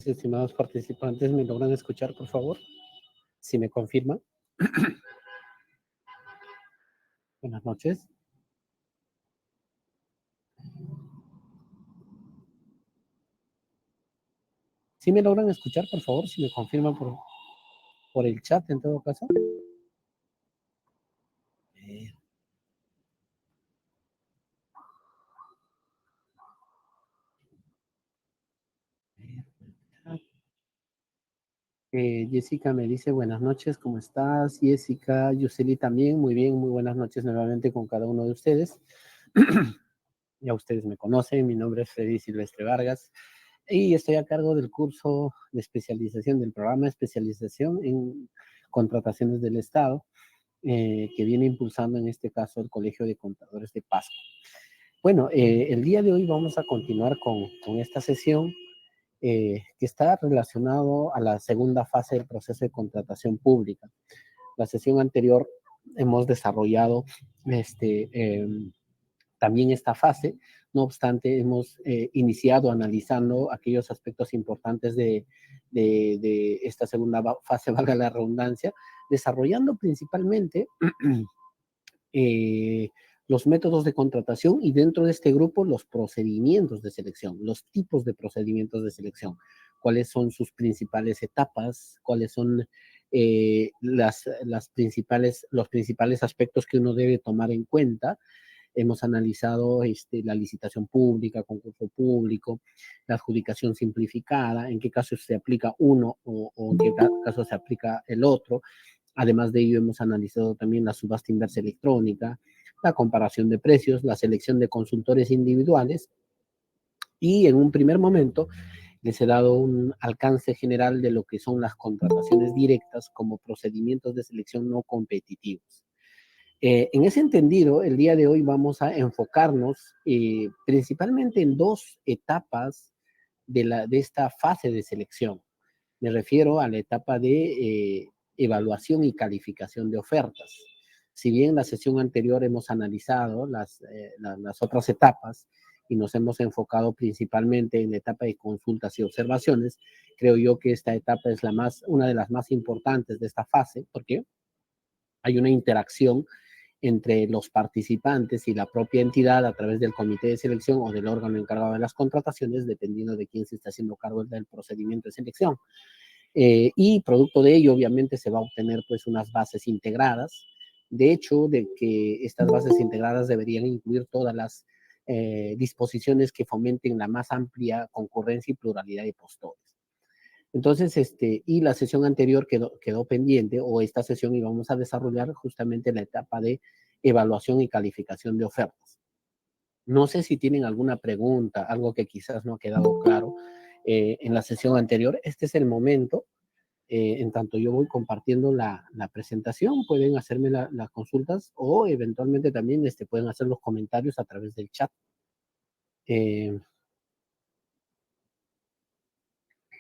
Estimados participantes, ¿me logran escuchar, por favor? Si me confirman. Buenas noches. Si me logran escuchar, por favor, si me confirman por el chat, en todo caso. Jessica me dice buenas noches, ¿cómo estás? Jessica, Yuseli también, muy bien, muy buenas noches nuevamente con cada uno de ustedes. Ya ustedes me conocen, mi nombre es Freddy Silvestre Vargas y estoy a cargo del curso de especialización, del programa de especialización en contrataciones del Estado, que viene impulsando en este caso el Colegio de Contadores de Pasco. Bueno, el día de hoy vamos a continuar con esta sesión que está relacionado a la segunda fase del proceso de contratación pública. La sesión anterior hemos desarrollado también esta fase, no obstante hemos iniciado analizando aquellos aspectos importantes de esta segunda fase, valga la redundancia, desarrollando principalmente los métodos de contratación y dentro de este grupo los procedimientos de selección, los tipos de procedimientos de selección, cuáles son sus principales etapas, cuáles son los principales aspectos que uno debe tomar en cuenta. Hemos analizado la licitación pública, concurso público, la adjudicación simplificada, en qué caso se aplica uno o en qué caso se aplica el otro. Además de ello, hemos analizado también la subasta inversa electrónica, la comparación de precios, la selección de consultores individuales y en un primer momento les he dado un alcance general de lo que son las contrataciones directas como procedimientos de selección no competitivos. En ese entendido, el día de hoy vamos a enfocarnos principalmente en dos etapas de esta fase de selección. Me refiero a la etapa de evaluación y calificación de ofertas. Si bien en la sesión anterior hemos analizado las otras etapas y nos hemos enfocado principalmente en la etapa de consultas y observaciones, creo yo que esta etapa es una de las más importantes de esta fase, porque hay una interacción entre los participantes y la propia entidad a través del comité de selección o del órgano encargado de las contrataciones, dependiendo de quién se está haciendo cargo del procedimiento de selección. Y producto de ello, obviamente, se va a obtener pues unas bases integradas. De hecho, de que estas bases integradas deberían incluir todas las disposiciones que fomenten la más amplia concurrencia y pluralidad de postores. Entonces, y la sesión anterior quedó pendiente, o esta sesión íbamos a desarrollar justamente la etapa de evaluación y calificación de ofertas. No sé si tienen alguna pregunta, algo que quizás no ha quedado claro en la sesión anterior. Este es el momento. En tanto yo voy compartiendo la presentación, pueden hacerme las consultas o eventualmente también pueden hacer los comentarios a través del chat.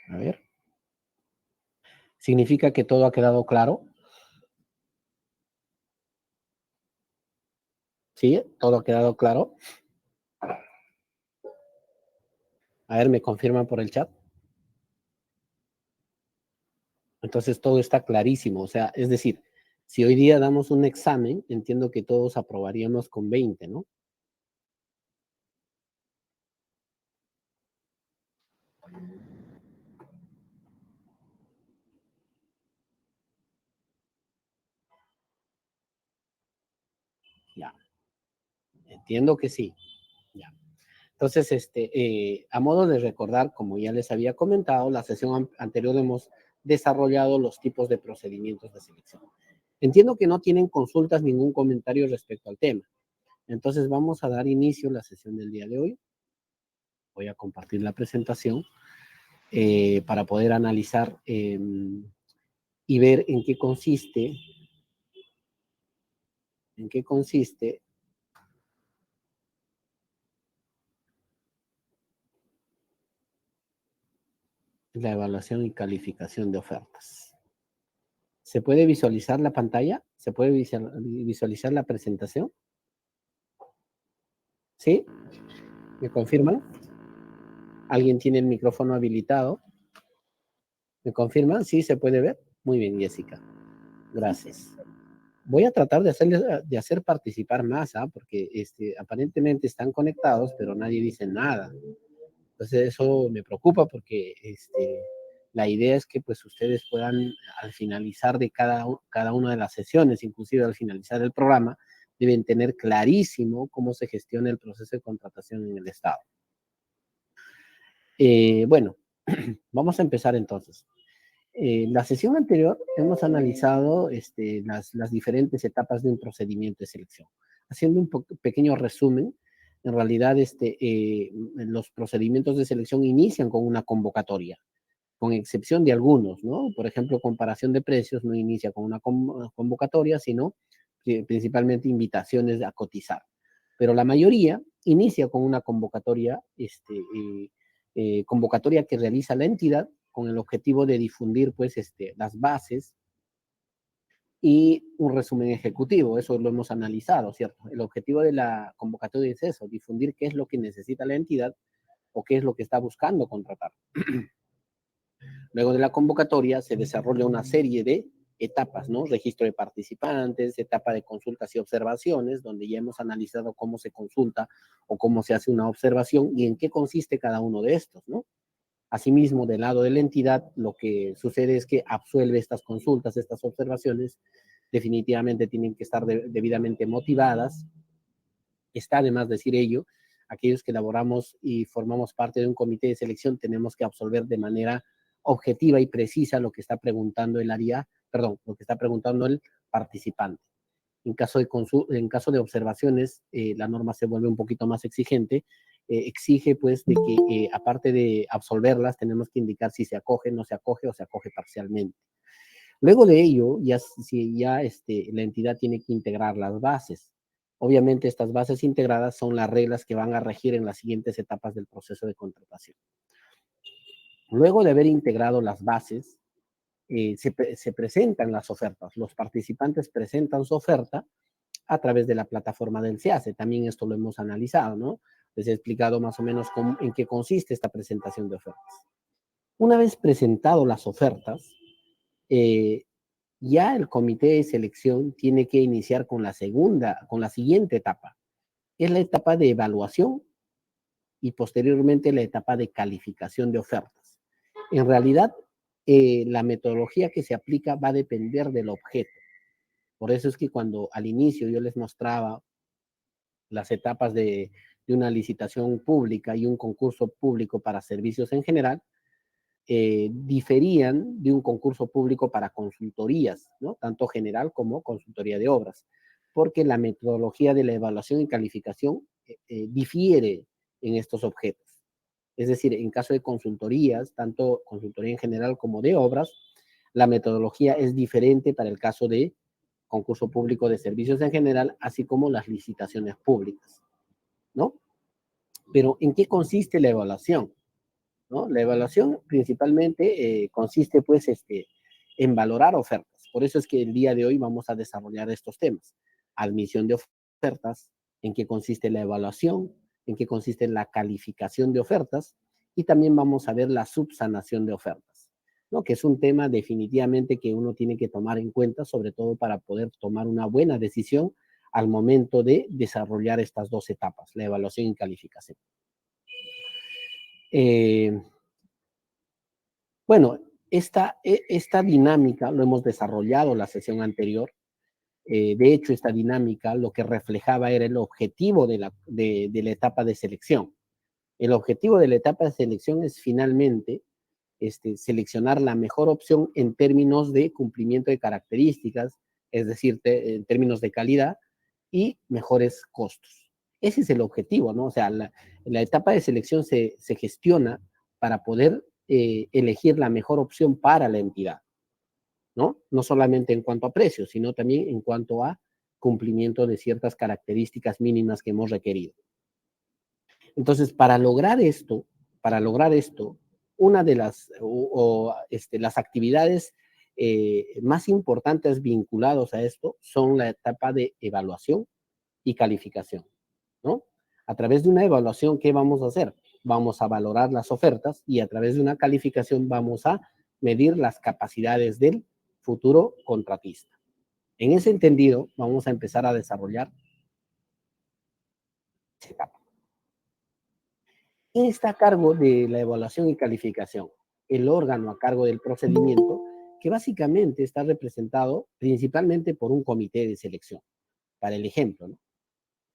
A ver. ¿Significa que todo ha quedado claro? ¿Sí? ¿Todo ha quedado claro? A ver, ¿me confirman por el chat? Entonces todo está clarísimo. O sea, es decir, si hoy día damos un examen, entiendo que todos aprobaríamos con 20, ¿no? Ya. Entiendo que sí. Ya. Entonces, a modo de recordar, como ya les había comentado, la sesión anterior hemos desarrollado los tipos de procedimientos de selección. Entiendo que no tienen consultas, ningún comentario respecto al tema. Entonces, vamos a dar inicio a la sesión del día de hoy. Voy a compartir la presentación para poder analizar y ver en qué consiste la evaluación y calificación de ofertas. ¿Se puede visualizar la pantalla? ¿Se puede visualizar la presentación? ¿Sí? ¿Me confirman? ¿Alguien tiene el micrófono habilitado? ¿Me confirman? Sí, se puede ver. Muy bien, Jessica. Gracias. Voy a tratar de hacer participar más, ¿ah? Porque aparentemente están conectados, pero nadie dice nada. Entonces eso me preocupa porque la idea es que pues ustedes puedan al finalizar de cada una de las sesiones, inclusive al finalizar el programa, deben tener clarísimo cómo se gestiona el proceso de contratación en el Estado. Bueno, vamos a empezar entonces. La sesión anterior hemos analizado las diferentes etapas de un procedimiento de selección. Haciendo un pequeño resumen, en realidad los procedimientos de selección inician con una convocatoria, con excepción de algunos, ¿no? Por ejemplo, comparación de precios no inicia con una convocatoria, sino principalmente invitaciones a cotizar. Pero la mayoría inicia con una convocatoria que realiza la entidad con el objetivo de difundir pues, las bases y un resumen ejecutivo. Eso lo hemos analizado, ¿cierto? El objetivo de la convocatoria es eso, difundir qué es lo que necesita la entidad o qué es lo que está buscando contratar. Luego de la convocatoria se desarrolla una serie de etapas, ¿no? Registro de participantes, etapa de consultas y observaciones, donde ya hemos analizado cómo se consulta o cómo se hace una observación y en qué consiste cada uno de estos, ¿no? Asimismo, del lado de la entidad, lo que sucede es que absuelve estas consultas, estas observaciones, definitivamente tienen que estar debidamente motivadas. Está de más decir ello, aquellos que elaboramos y formamos parte de un comité de selección tenemos que absolver de manera objetiva y precisa lo que está preguntando lo que está preguntando el participante. En caso de observaciones, la norma se vuelve un poquito más exigente, exige pues de que aparte de absolverlas, tenemos que indicar si se acoge, no se acoge o se acoge parcialmente. Luego de ello, la entidad tiene que integrar las bases. Obviamente estas bases integradas son las reglas que van a regir en las siguientes etapas del proceso de contratación. Luego de haber integrado las bases, se presentan las ofertas. Los participantes presentan su oferta a través de la plataforma del SEACE. También esto lo hemos analizado, ¿no? Les he explicado más o menos en qué consiste esta presentación de ofertas. Una vez presentado las ofertas, eh, ya el comité de selección tiene que iniciar con la siguiente etapa. Es la etapa de evaluación y posteriormente la etapa de calificación de ofertas. En realidad, la metodología que se aplica va a depender del objeto. Por eso es que cuando al inicio yo les mostraba las etapas de una licitación pública y un concurso público para servicios en general, diferían de un concurso público para consultorías, ¿no? Tanto general como consultoría de obras, porque la metodología de la evaluación y calificación difiere en estos objetos. Es decir, en caso de consultorías, tanto consultoría en general como de obras, la metodología es diferente para el caso de concurso público de servicios en general, así como las licitaciones públicas, ¿no? Pero ¿en qué consiste la evaluación? ¿No? La evaluación principalmente consiste pues en valorar ofertas. Por eso es que el día de hoy vamos a desarrollar estos temas. Admisión de ofertas, en qué consiste la evaluación, en qué consiste la calificación de ofertas y también vamos a ver la subsanación de ofertas, ¿no? Que es un tema definitivamente que uno tiene que tomar en cuenta, sobre todo para poder tomar una buena decisión al momento de desarrollar estas dos etapas, la evaluación y calificación. Bueno, esta dinámica lo hemos desarrollado la sesión anterior. De hecho, esta dinámica lo que reflejaba era el objetivo de la etapa de selección. El objetivo de la etapa de selección es finalmente seleccionar la mejor opción en términos de cumplimiento de características, es decir, en términos de calidad y mejores costos. Ese es el objetivo, ¿no? O sea, la etapa de selección se gestiona para poder elegir la mejor opción para la entidad, ¿no? No solamente en cuanto a precios, sino también en cuanto a cumplimiento de ciertas características mínimas que hemos requerido. Entonces, para lograr esto, una de las actividades más importantes vinculados a esto son la etapa de evaluación y calificación, ¿no? A través de una evaluación, ¿qué vamos a hacer? Vamos a valorar las ofertas y a través de una calificación vamos a medir las capacidades del futuro contratista. En ese entendido, vamos a empezar a desarrollar esta etapa. ¿Quién está a cargo de la evaluación y calificación? El órgano a cargo del procedimiento, que básicamente está representado principalmente por un comité de selección, para el ejemplo, ¿no?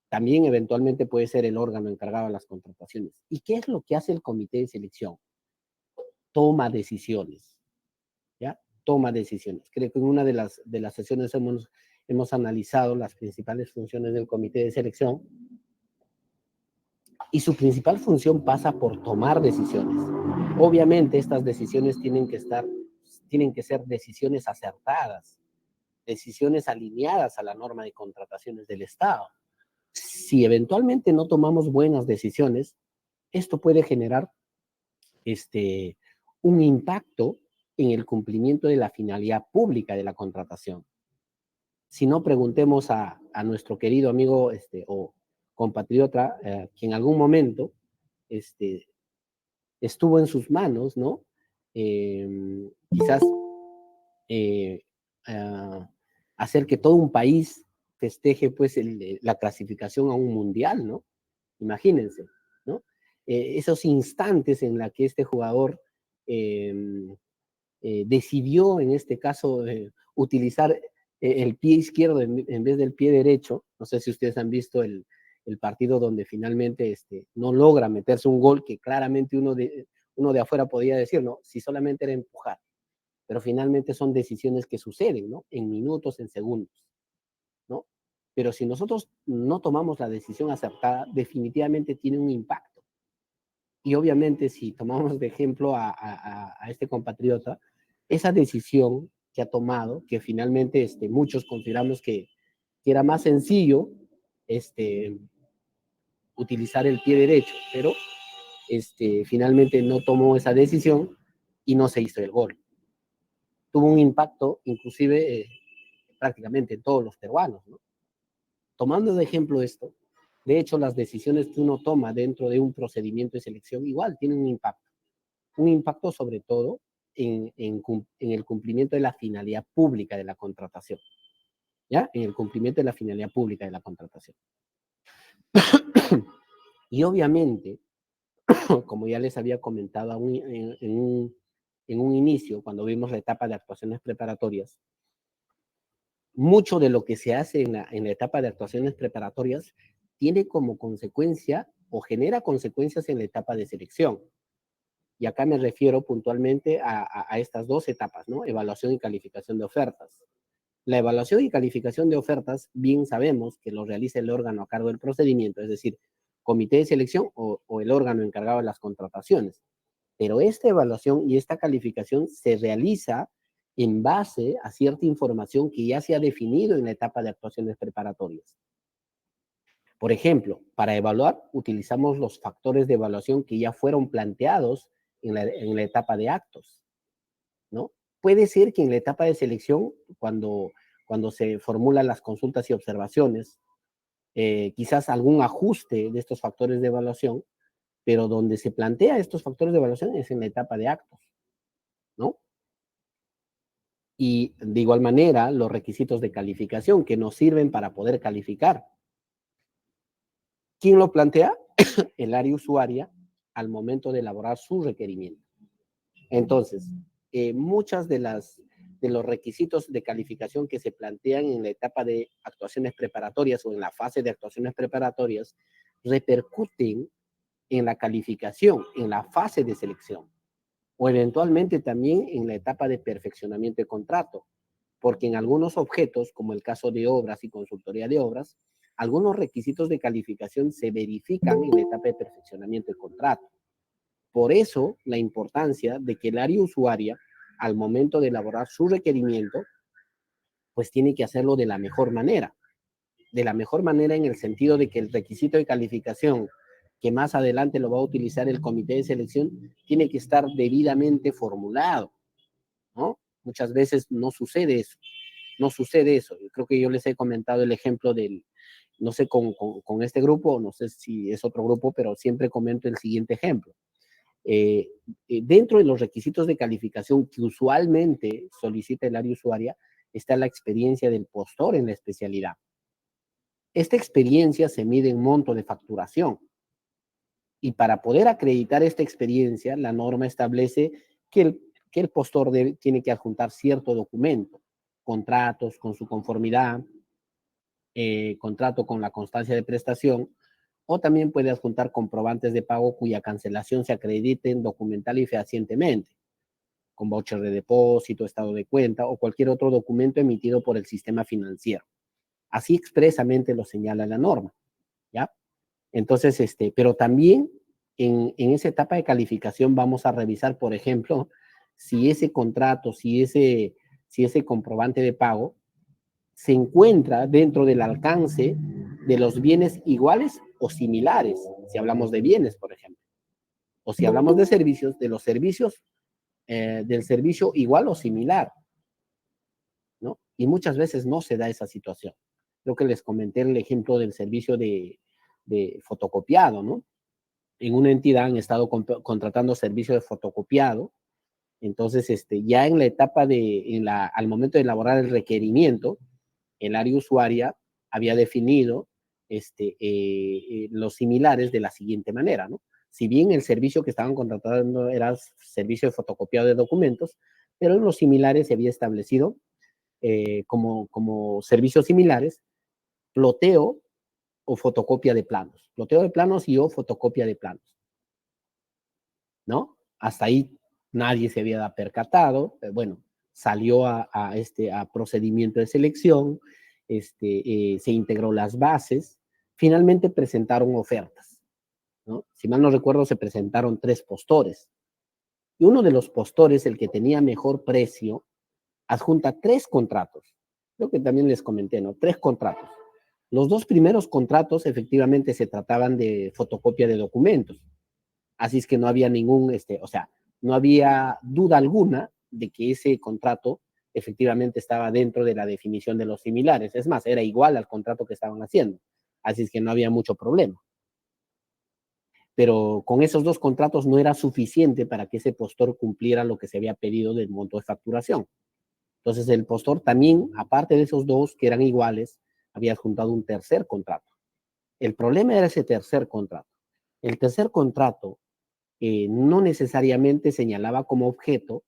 También eventualmente puede ser el órgano encargado de las contrataciones. ¿Y qué es lo que hace el comité de selección? Toma decisiones, ¿ya? Toma decisiones. Creo que en una de las sesiones hemos analizado las principales funciones del comité de selección y su principal función pasa por tomar decisiones. Obviamente estas decisiones tienen que ser decisiones acertadas, decisiones alineadas a la norma de contrataciones del Estado. Si eventualmente no tomamos buenas decisiones, esto puede generar un impacto en el cumplimiento de la finalidad pública de la contratación. Si no, preguntemos a nuestro querido amigo o compatriota que en algún momento estuvo en sus manos, ¿no? Quizás eh, uh, hacer que todo un país festeje pues la clasificación a un mundial, ¿no? Imagínense, ¿no? Esos instantes en la que este jugador decidió, en este caso, utilizar el pie izquierdo en vez del pie derecho. No sé si ustedes han visto el partido donde finalmente no logra meterse un gol que claramente uno de afuera podía decir, ¿no? Si solamente era empujar. Pero finalmente son decisiones que suceden, ¿no? En minutos, en segundos, ¿no? Pero si nosotros no tomamos la decisión acertada, definitivamente tiene un impacto. Y obviamente si tomamos de ejemplo a este compatriota, esa decisión que ha tomado, que finalmente muchos consideramos que era más sencillo utilizar el pie derecho, pero finalmente no tomó esa decisión y no se hizo el gol. Tuvo un impacto inclusive prácticamente en todos los peruanos, ¿no? Tomando de ejemplo esto, de hecho las decisiones que uno toma dentro de un procedimiento de selección igual tienen un impacto sobre todo en el cumplimiento de la finalidad pública de la contratación, ¿ya? En el cumplimiento de la finalidad pública de la contratación. Y obviamente, como ya les había comentado en un inicio, cuando vimos la etapa de actuaciones preparatorias, mucho de lo que se hace en la etapa de actuaciones preparatorias tiene como consecuencia o genera consecuencias en la etapa de selección. Y acá me refiero puntualmente a estas dos etapas, ¿no? Evaluación y calificación de ofertas. La evaluación y calificación de ofertas, bien sabemos que lo realiza el órgano a cargo del procedimiento, es decir, comité de selección o el órgano encargado de las contrataciones. Pero esta evaluación y esta calificación se realiza en base a cierta información que ya se ha definido en la etapa de actuaciones preparatorias. Por ejemplo, para evaluar utilizamos los factores de evaluación que ya fueron planteados en la etapa de actos, ¿no? Puede ser que en la etapa de selección, cuando se formulan las consultas y observaciones, quizás algún ajuste de estos factores de evaluación, pero donde se plantea estos factores de evaluación es en la etapa de actos, ¿no? Y de igual manera, los requisitos de calificación que nos sirven para poder calificar. ¿Quién lo plantea? El área usuaria al momento de elaborar su requerimiento. Entonces, muchas de los requisitos de calificación que se plantean en la etapa de actuaciones preparatorias o en la fase de actuaciones preparatorias repercuten en la calificación, en la fase de selección o eventualmente también en la etapa de perfeccionamiento de contrato, porque en algunos objetos, como el caso de obras y consultoría de obras, algunos requisitos de calificación se verifican en la etapa de perfeccionamiento de contrato. Por eso, la importancia de que el área usuaria, al momento de elaborar su requerimiento, pues tiene que hacerlo de la mejor manera. De la mejor manera en el sentido de que el requisito de calificación que más adelante lo va a utilizar el comité de selección tiene que estar debidamente formulado, ¿no? Muchas veces no sucede eso. No sucede eso. Yo creo que yo les he comentado el ejemplo del, no sé, con este grupo, no sé si es otro grupo, pero siempre comento el siguiente ejemplo. dentro de los requisitos de calificación que usualmente solicita el área usuaria está la experiencia del postor en la especialidad. Esta experiencia se mide en monto de facturación. Y para poder acreditar esta experiencia, la norma establece que el postor tiene que adjuntar cierto documento, contratos con su conformidad, contrato con la constancia de prestación, o también puede adjuntar comprobantes de pago cuya cancelación se acrediten documental y fehacientemente, con voucher de depósito, estado de cuenta o cualquier otro documento emitido por el sistema financiero. Así expresamente lo señala la norma, ¿ya? Entonces, pero también en esa etapa de calificación vamos a revisar, por ejemplo, si ese contrato, si ese comprobante de pago se encuentra dentro del alcance de los bienes iguales o similares, si hablamos de bienes, por ejemplo. O si hablamos de servicios, de los servicios, del servicio igual o similar, ¿no? Y muchas veces no se da esa situación. Creo que les comenté el ejemplo del servicio de fotocopiado, ¿no? En una entidad han estado contratando servicio de fotocopiado, entonces ya en la etapa al momento de elaborar el requerimiento, el área usuaria había definido los similares de la siguiente manera, ¿no? Si bien el servicio que estaban contratando era servicio de fotocopiado de documentos, pero en los similares se había establecido como servicios similares ploteo o fotocopia de planos. Ploteo de planos y o fotocopia de planos, ¿no? Hasta ahí nadie se había percatado. Bueno, salió a procedimiento de selección, se integró las bases, finalmente presentaron ofertas, ¿no? Si mal no recuerdo, se presentaron 3 postores. Y uno de los postores, el que tenía mejor precio, adjunta 3 contratos. Creo que también les comenté, ¿no? 3 contratos. Los 2 primeros contratos efectivamente se trataban de fotocopia de documentos. Así es que no había no había duda alguna de que ese contrato efectivamente estaba dentro de la definición de los similares. Es más, era igual al contrato que estaban haciendo. Así es que no había mucho problema. Pero con esos 2 contratos no era suficiente para que ese postor cumpliera lo que se había pedido del monto de facturación. Entonces el postor también, aparte de esos 2 que eran iguales, había adjuntado un tercer contrato. El problema era ese tercer contrato. El tercer contrato no necesariamente señalaba como objeto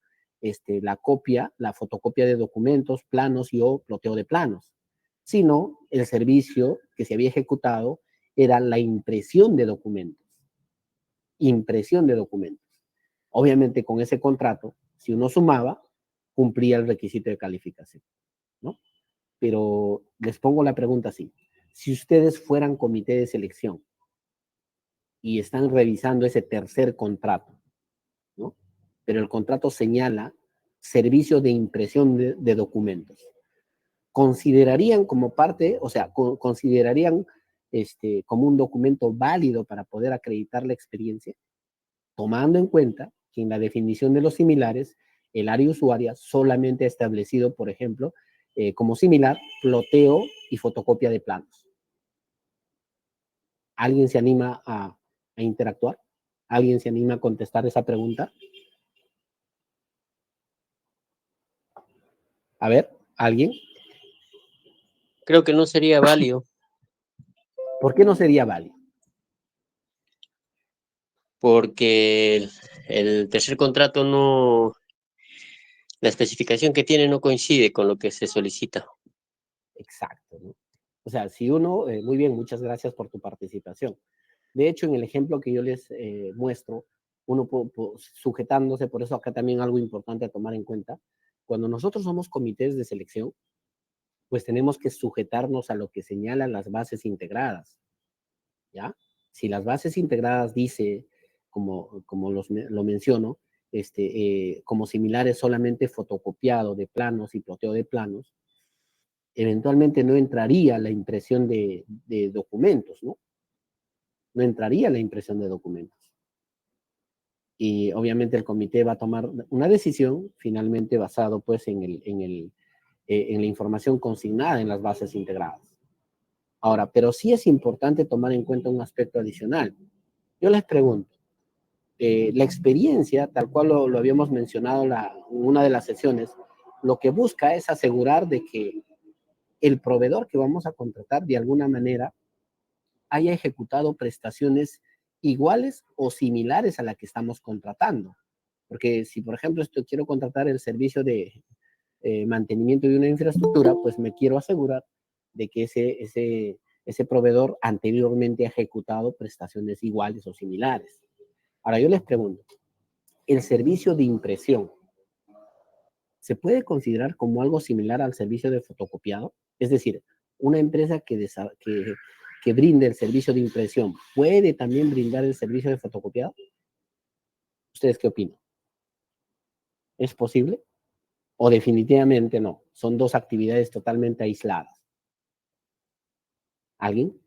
la fotocopia de documentos, planos y o ploteo de planos, sino el servicio que se había ejecutado era la impresión de documentos. Impresión de documentos. Obviamente con ese contrato, si uno sumaba, cumplía el requisito de calificación, ¿no? Pero les pongo la pregunta así. Si ustedes fueran comité de selección y están revisando ese tercer contrato, ¿no? Pero el contrato señala servicio de impresión de documentos. ¿Considerarían como parte, o sea, considerarían como un documento válido para poder acreditar la experiencia? Tomando en cuenta que en la definición de los similares, el área usuaria solamente ha establecido, por ejemplo, como similar, ploteo y fotocopia de planos. ¿Alguien se anima a interactuar? ¿Alguien se anima a contestar esa pregunta? A ver, ¿alguien? Creo que no sería válido. ¿Por qué no sería válido? Porque el tercer contrato la especificación que tiene no coincide con lo que se solicita. Exacto, ¿no? O sea, si uno, muy bien, muchas gracias por tu participación. De hecho, en el ejemplo que yo les muestro, uno sujetándose, por eso acá también algo importante a tomar en cuenta, cuando nosotros somos comités de selección, pues tenemos que sujetarnos a lo que señalan las bases integradas, ¿ya? Si las bases integradas dice, como lo menciono, como similares solamente fotocopiado de planos y ploteo de planos, eventualmente no entraría la impresión de documentos, ¿no? No entraría la impresión de documentos. Y obviamente el comité va a tomar una decisión finalmente basado pues en la información consignada en las bases integradas. Ahora, pero sí es importante tomar en cuenta un aspecto adicional. Yo les pregunto, la experiencia, tal cual lo habíamos mencionado en una de las sesiones, lo que busca es asegurar de que el proveedor que vamos a contratar de alguna manera haya ejecutado prestaciones iguales o similares a la que estamos contratando. Porque si, por ejemplo, quiero contratar el servicio de mantenimiento de una infraestructura, pues me quiero asegurar de que ese proveedor anteriormente ha ejecutado prestaciones iguales o similares. Ahora yo les pregunto, ¿el servicio de impresión se puede considerar como algo similar al servicio de fotocopiado? Es decir, una empresa que brinde el servicio de impresión, ¿puede también brindar el servicio de fotocopiado? ¿Ustedes qué opinan? ¿Es posible? ¿O definitivamente no? Son dos actividades totalmente aisladas. ¿Alguien?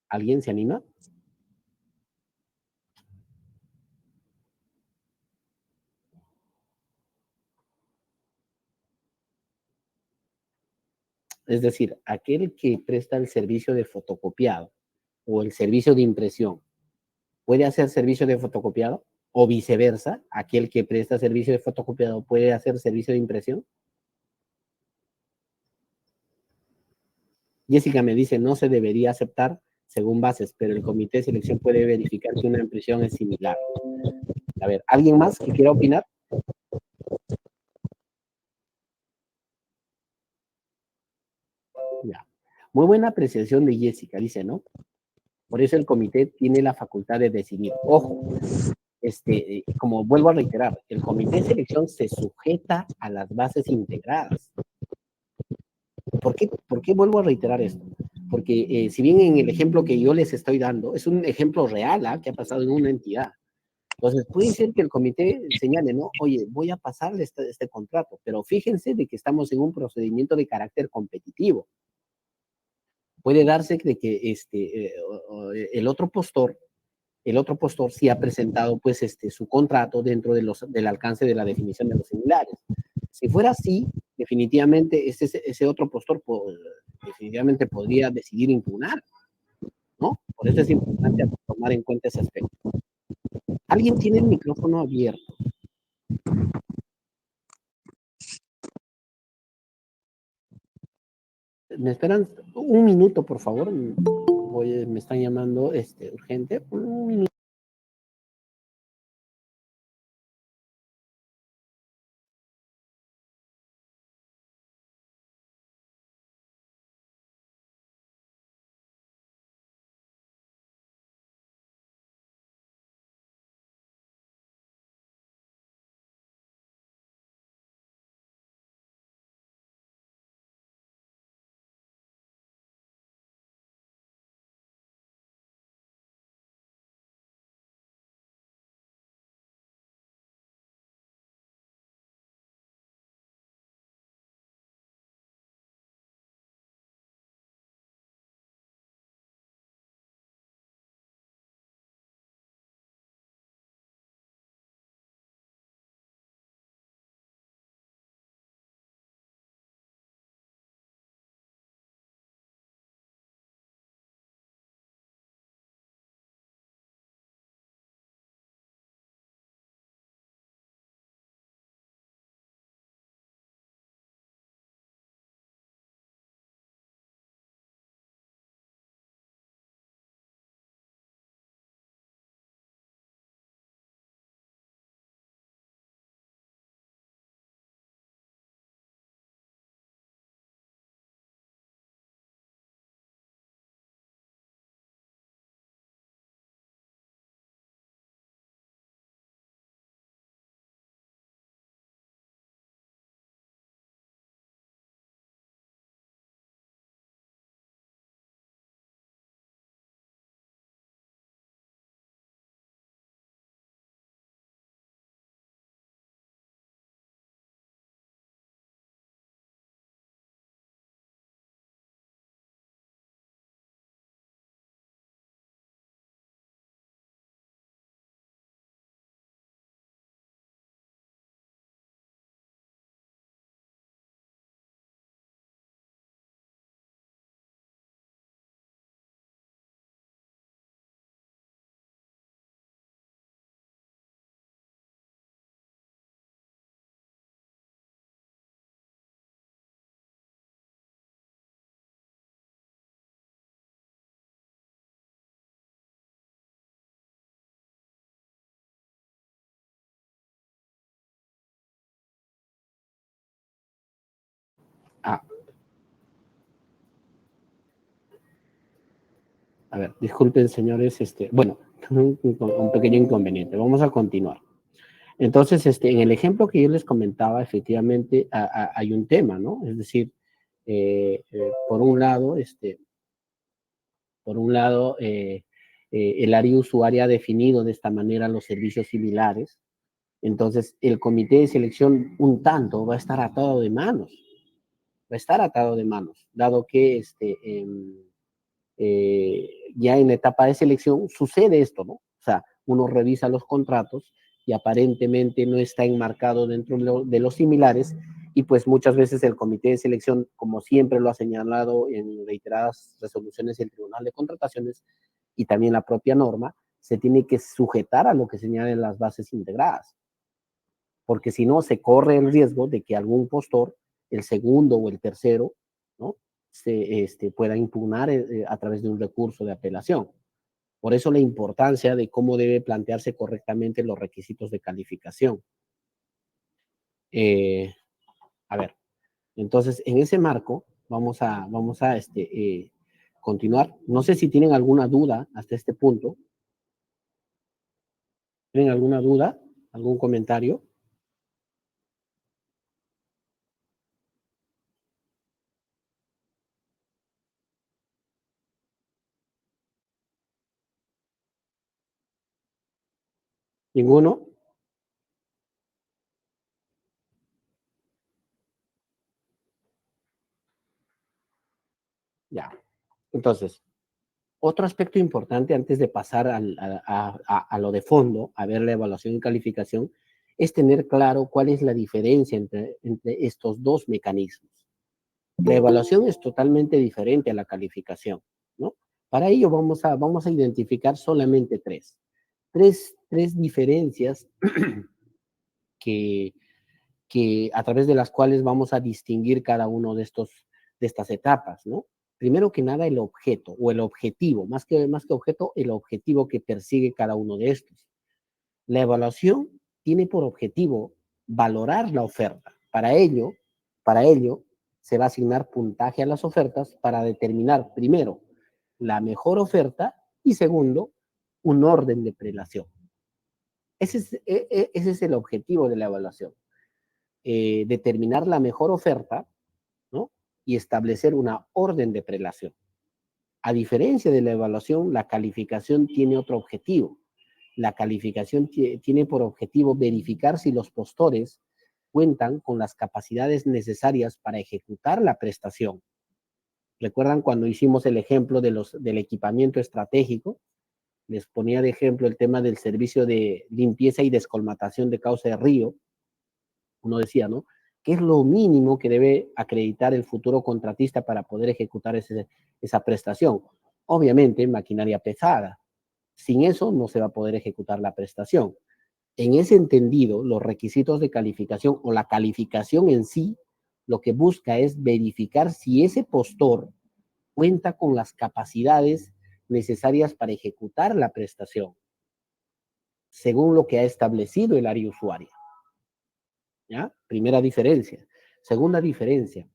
¿Alguien se anima? Es decir, aquel que presta el servicio de fotocopiado o el servicio de impresión, ¿puede hacer servicio de fotocopiado? O viceversa, aquel que presta servicio de fotocopiado puede hacer servicio de impresión. Jessica me dice, no se debería aceptar según bases, pero el comité de selección puede verificar que una impresión es similar. A ver, ¿alguien más que quiera opinar? Ya. Muy buena apreciación de Jessica, dice, ¿no? Por eso el comité tiene la facultad de decidir. Ojo, como vuelvo a reiterar, el comité de selección se sujeta a las bases integradas. ¿Por qué vuelvo a reiterar esto? Porque si bien en el ejemplo que yo les estoy dando, es un ejemplo real que ha pasado en una entidad. Entonces, puede ser que el comité señale, ¿no? Oye, voy a pasarle este contrato, pero fíjense de que estamos en un procedimiento de carácter competitivo. Puede darse de que el otro postor sí ha presentado pues su contrato dentro del alcance de la definición de los similares. Si fuera así, definitivamente ese otro postor definitivamente podría decidir impugnar, ¿no? Por eso es importante tomar en cuenta ese aspecto. ¿Alguien tiene el micrófono abierto? ¿Me esperan un minuto, por favor? Me están llamando urgente. Un minuto. Ah, a ver, disculpen, señores, bueno, un pequeño inconveniente. Vamos a continuar. Entonces, en el ejemplo que yo les comentaba, efectivamente hay un tema, ¿no? Es decir, por un lado, el área usuaria ha definido de esta manera los servicios similares. Entonces, el comité de selección un tanto va a estar atado de manos, dado que ya en la etapa de selección sucede esto, ¿no? O sea, uno revisa los contratos y aparentemente no está enmarcado dentro de los similares y pues muchas veces el comité de selección, como siempre lo ha señalado en reiteradas resoluciones del Tribunal de Contrataciones y también la propia norma, se tiene que sujetar a lo que señalen las bases integradas, porque si no se corre el riesgo de que algún postor, el segundo o el tercero, ¿no? Pueda impugnar a través de un recurso de apelación. Por eso la importancia de cómo debe plantearse correctamente los requisitos de calificación. Eh, a ver, entonces en ese marco vamos a continuar. No sé si tienen alguna duda hasta este punto. ¿Tienen alguna duda? ¿Algún comentario? ¿Ninguno? Ya. Entonces, otro aspecto importante antes de pasar a lo de fondo, a ver la evaluación y calificación, es tener claro cuál es la diferencia entre estos dos mecanismos. La evaluación es totalmente diferente a la calificación, ¿no? Para ello vamos a identificar solamente tres diferencias que, que a través de las cuales vamos a distinguir cada uno de estas etapas, ¿no? Primero que nada, el objeto o el objetivo, más que objeto, el objetivo que persigue cada uno de estos. La evaluación tiene por objetivo valorar la oferta. Para ello se va a asignar puntaje a las ofertas para determinar, primero, la mejor oferta y segundo, un orden de prelación. Ese es el objetivo de la evaluación. Determinar la mejor oferta, ¿no? Y establecer una orden de prelación. A diferencia de la evaluación, la calificación tiene otro objetivo. La calificación tiene por objetivo verificar si los postores cuentan con las capacidades necesarias para ejecutar la prestación. ¿Recuerdan cuando hicimos el ejemplo del equipamiento estratégico? Les ponía de ejemplo el tema del servicio de limpieza y descolmatación de cauce de río. Uno decía, ¿no? ¿Qué es lo mínimo que debe acreditar el futuro contratista para poder ejecutar esa prestación? Obviamente, maquinaria pesada. Sin eso no se va a poder ejecutar la prestación. En ese entendido, los requisitos de calificación o la calificación en sí, lo que busca es verificar si ese postor cuenta con las capacidades necesarias para ejecutar la prestación, según lo que ha establecido el área usuaria. ¿Ya? Primera diferencia. Segunda diferencia,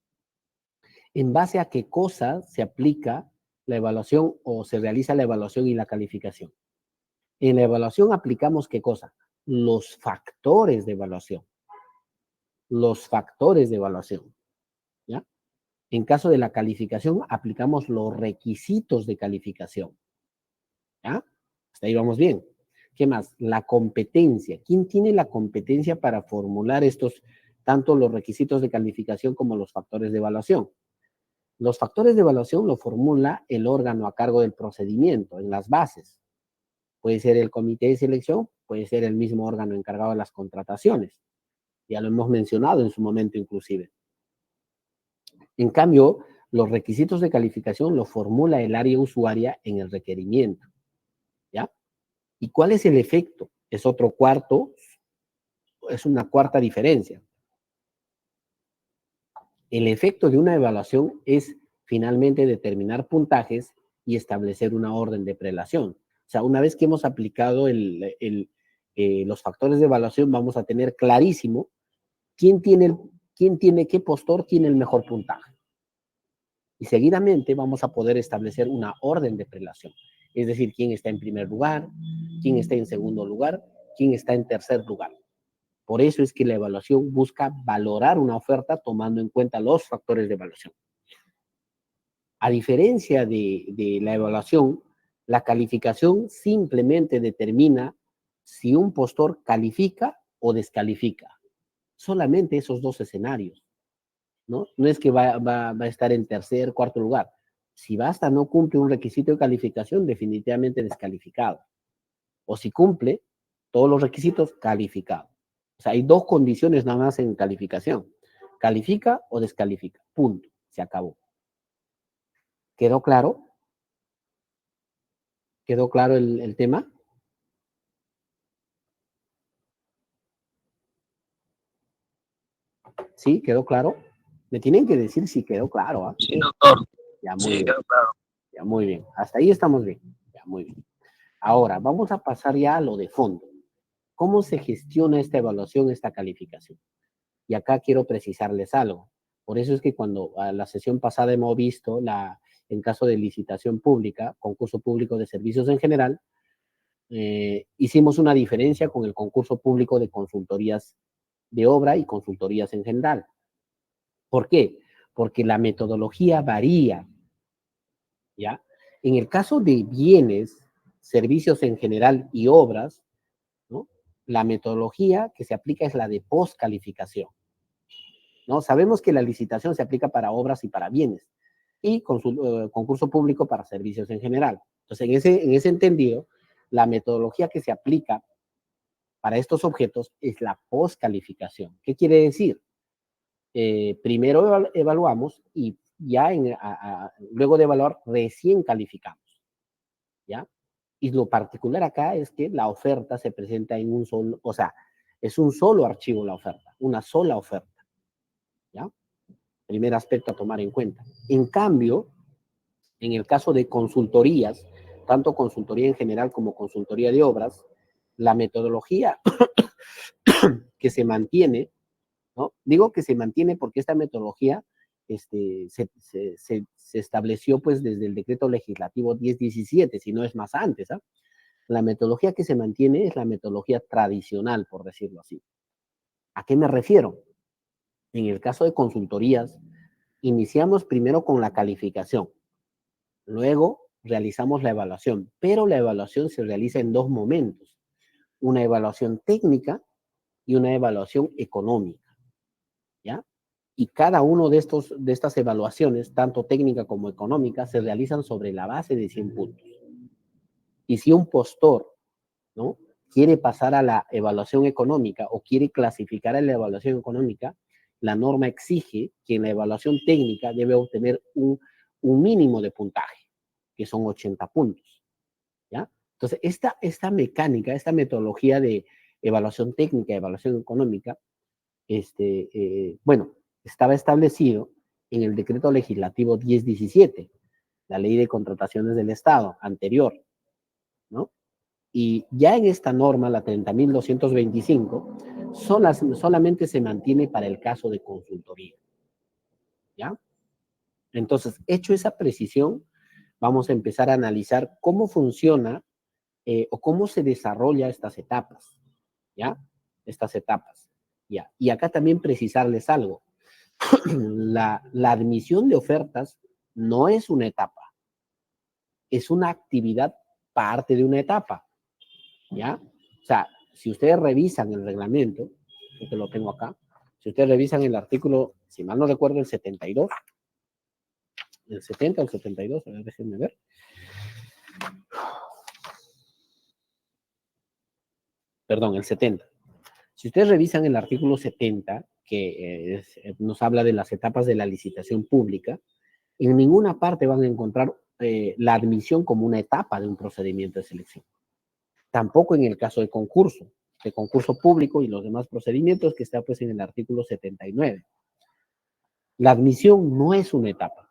¿en base a qué cosa se aplica la evaluación o se realiza la evaluación y la calificación? En la evaluación aplicamos qué cosa? Los factores de evaluación. Los factores de evaluación. ¿Ya? En caso de la calificación, aplicamos los requisitos de calificación. ¿Ya? Hasta ahí vamos bien. ¿Qué más? La competencia. ¿Quién tiene la competencia para formular tanto los requisitos de calificación como los factores de evaluación? Los factores de evaluación lo formula el órgano a cargo del procedimiento en las bases. Puede ser el comité de selección, puede ser el mismo órgano encargado de las contrataciones. Ya lo hemos mencionado en su momento inclusive. En cambio, los requisitos de calificación lo formula el área usuaria en el requerimiento. ¿Ya? ¿Y cuál es el efecto? Es una cuarta diferencia. El efecto de una evaluación es finalmente determinar puntajes y establecer una orden de prelación. O sea, una vez que hemos aplicado los factores de evaluación, vamos a tener clarísimo quién tiene qué postor tiene el mejor puntaje. Y seguidamente vamos a poder establecer una orden de prelación. Es decir, quién está en primer lugar, quién está en segundo lugar, quién está en tercer lugar. Por eso es que la evaluación busca valorar una oferta tomando en cuenta los factores de evaluación. A diferencia de la evaluación, la calificación simplemente determina si un postor califica o descalifica. Solamente esos dos escenarios, ¿no? No es que va a estar en tercer, cuarto lugar. Si basta no cumple un requisito de calificación, definitivamente descalificado. O si cumple todos los requisitos, calificado. O sea, hay dos condiciones nada más en calificación. Califica o descalifica. Punto. Se acabó. ¿Quedó claro? ¿Quedó claro el tema? ¿Sí? ¿Quedó claro? Me tienen que decir si quedó claro, ¿ah? Sí, doctor. Ya, muy Sí, bien. quedó claro. Ya, muy bien. Hasta ahí estamos bien. Ya, muy bien. Ahora, vamos a pasar ya a lo de fondo. ¿Cómo se gestiona esta evaluación, esta calificación? Y acá quiero precisarles algo. Por eso es que cuando a la sesión pasada hemos visto en caso de licitación pública, concurso público de servicios en general, hicimos una diferencia con el concurso público de consultorías de obra y consultorías en general. ¿Por qué? Porque la metodología varía, ¿ya? En el caso de bienes, servicios en general y obras, ¿no? La metodología que se aplica es la de postcalificación, ¿no? Sabemos que la licitación se aplica para obras y para bienes y concurso público para servicios en general. Entonces, en ese entendido, la metodología que se aplica para estos objetos es la postcalificación. ¿Qué quiere decir? Primero evaluamos y ya luego de evaluar recién calificamos, ¿ya? Y lo particular acá es que la oferta se presenta en un solo, o sea, es un solo archivo la oferta, una sola oferta, ¿ya? Primer aspecto a tomar en cuenta. En cambio, en el caso de consultorías, tanto consultoría en general como consultoría de obras, la metodología que se mantiene, ¿no? Digo que se mantiene porque esta metodología se estableció pues desde el decreto legislativo 1017, si no es más antes, ¿ah? La metodología que se mantiene es la metodología tradicional, por decirlo así. ¿A qué me refiero? En el caso de consultorías, iniciamos primero con la calificación, luego realizamos la evaluación, pero la evaluación se realiza en dos momentos, una evaluación técnica y una evaluación económica, ¿ya? Y cada uno de estas evaluaciones, tanto técnica como económica, se realizan sobre la base de 100 puntos. Y si un postor, ¿no?, quiere pasar a la evaluación económica o quiere clasificar a la evaluación económica, la norma exige que en la evaluación técnica debe obtener un mínimo de puntaje, que son 80 puntos, ¿ya? Entonces, esta mecánica, esta metodología de evaluación técnica, evaluación económica, bueno, estaba establecido en el decreto legislativo 1017, la ley de contrataciones del Estado anterior, ¿no? Y ya en esta norma, la 30.225, solamente se mantiene para el caso de consultoría, ¿ya? Entonces, hecho esa precisión, vamos a empezar a analizar cómo funciona o cómo se desarrolla estas etapas, ¿ya? Estas etapas, ¿ya? Y acá también precisarles algo. La admisión de ofertas no es una etapa, es una actividad parte de una etapa, ¿ya? O sea, si ustedes revisan el reglamento, que lo tengo acá, si ustedes revisan el artículo, si mal no recuerdo, el 72, el 70 o el 72, a ver, déjenme ver. Perdón, el 70. Si ustedes revisan el artículo 70, que nos habla de las etapas de la licitación pública, en ninguna parte van a encontrar la admisión como una etapa de un procedimiento de selección. Tampoco en el caso de concurso público y los demás procedimientos que está pues en el artículo 79. La admisión no es una etapa,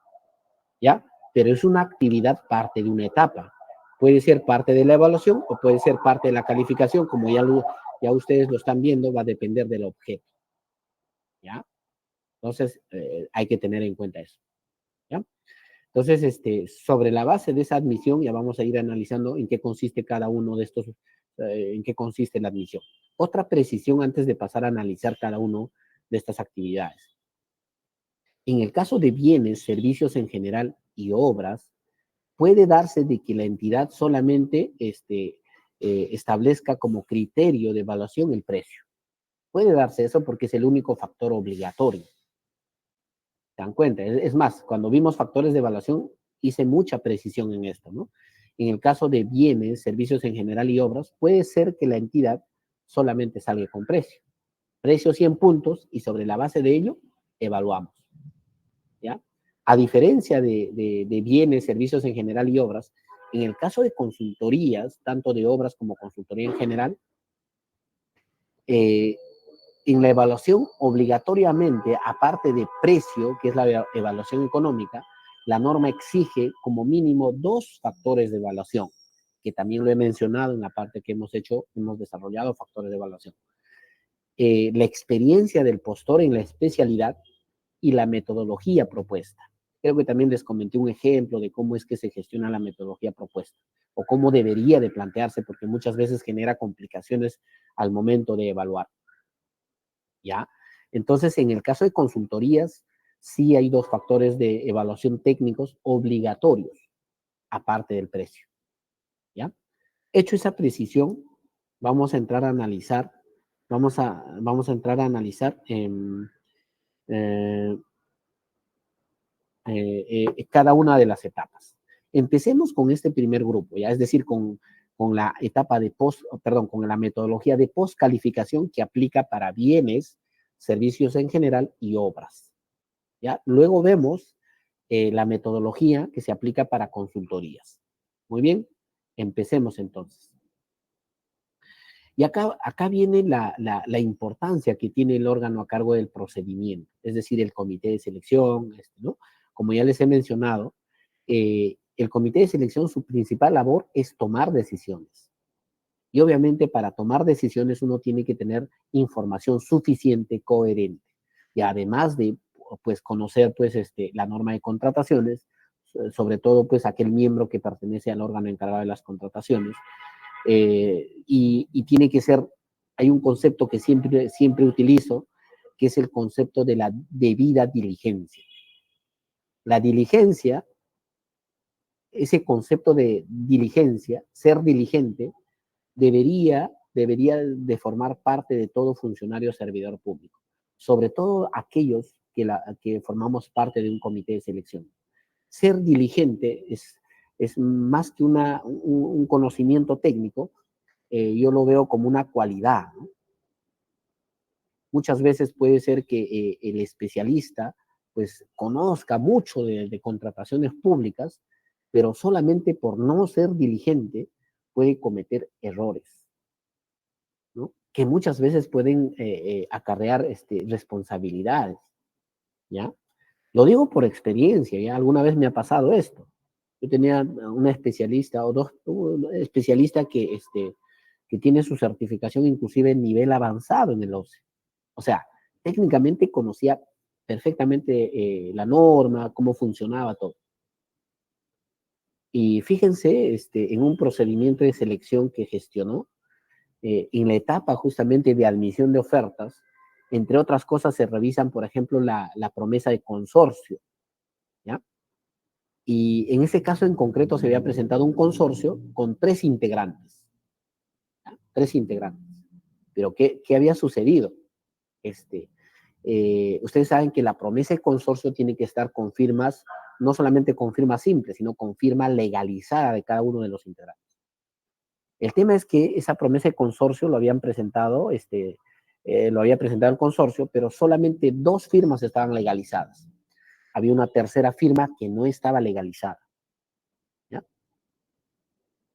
¿ya? Pero es una actividad parte de una etapa. Puede ser parte de la evaluación o puede ser parte de la calificación, como ya ustedes lo están viendo, va a depender del objeto, ¿ya? Entonces, hay que tener en cuenta eso, ¿ya? Entonces, sobre la base de esa admisión, ya vamos a ir analizando en qué consiste cada uno de estos, en qué consiste la admisión. Otra precisión antes de pasar a analizar cada uno de estas actividades. En el caso de bienes, servicios en general y obras, puede darse de que la entidad solamente establezca como criterio de evaluación el precio. Puede darse eso porque es el único factor obligatorio. ¿Se dan cuenta? Es más, cuando vimos factores de evaluación, hice mucha precisión en esto, ¿no? En el caso de bienes, servicios en general y obras, puede ser que la entidad solamente salga con precio. Precio 100 puntos y sobre la base de ello evaluamos, ¿ya? A diferencia de bienes, servicios en general y obras, en el caso de consultorías, tanto de obras como consultoría en general, eh, en la evaluación obligatoriamente, aparte de precio, que es la evaluación económica, la norma exige como mínimo 2 factores de evaluación, que también lo he mencionado en la parte que hemos desarrollado factores de evaluación. La experiencia del postor en la especialidad y la metodología propuesta. Creo que también les comenté un ejemplo de cómo es que se gestiona la metodología propuesta o cómo debería de plantearse, porque muchas veces genera complicaciones al momento de evaluar. ¿Ya? Entonces, en el caso de consultorías, sí hay 2 factores de evaluación técnicos obligatorios, aparte del precio. ¿Ya? Hecho esa precisión, vamos a entrar a analizar, vamos a entrar a analizar eh, cada una de las etapas. Empecemos con este primer grupo, ya, es decir, con la etapa de perdón, con la metodología de postcalificación que aplica para bienes, servicios en general y obras. ¿Ya? Luego vemos la metodología que se aplica para consultorías. Muy bien, empecemos entonces. Y acá viene la importancia que tiene el órgano a cargo del procedimiento, es decir, el comité de selección, ¿no? Como ya les he mencionado, el comité de selección, su principal labor es tomar decisiones. Y obviamente para tomar decisiones uno tiene que tener información suficiente, coherente. Y además de pues, conocer pues, la norma de contrataciones, sobre todo pues aquel miembro que pertenece al órgano encargado de las contrataciones, y tiene que ser, hay un concepto que siempre utilizo, que es el concepto de la debida diligencia. La diligencia, ese concepto de diligencia, ser diligente, debería de formar parte de todo funcionario servidor público, sobre todo aquellos que formamos parte de un comité de selección. Ser diligente es más que un conocimiento técnico, yo lo veo como una cualidad, ¿no? Muchas veces puede ser que el especialista pues conozca mucho de contrataciones públicas, pero solamente por no ser diligente puede cometer errores, ¿no? Que muchas veces pueden acarrear responsabilidades, ¿ya? Lo digo por experiencia, ¿ya? Alguna vez me ha pasado esto. Yo tenía una especialista o dos especialistas que tiene su certificación inclusive en nivel avanzado en el OCE. O sea, técnicamente conocía perfectamente la norma, cómo funcionaba todo. Y fíjense, en un procedimiento de selección que gestionó, en la etapa justamente de admisión de ofertas, entre otras cosas se revisan, por ejemplo, la promesa de consorcio, ¿ya? Y en ese caso en concreto se había presentado un consorcio con 3 integrantes, ¿ya? 3 integrantes. Pero ¿qué había sucedido? Ustedes saben que la promesa de consorcio tiene que estar con firmas, no solamente con firma simple, sino con firma legalizada de cada uno de los integrantes. El tema es que esa promesa de consorcio lo había presentado el consorcio, pero solamente 2 firmas estaban legalizadas. Había una tercera firma que no estaba legalizada, ¿ya?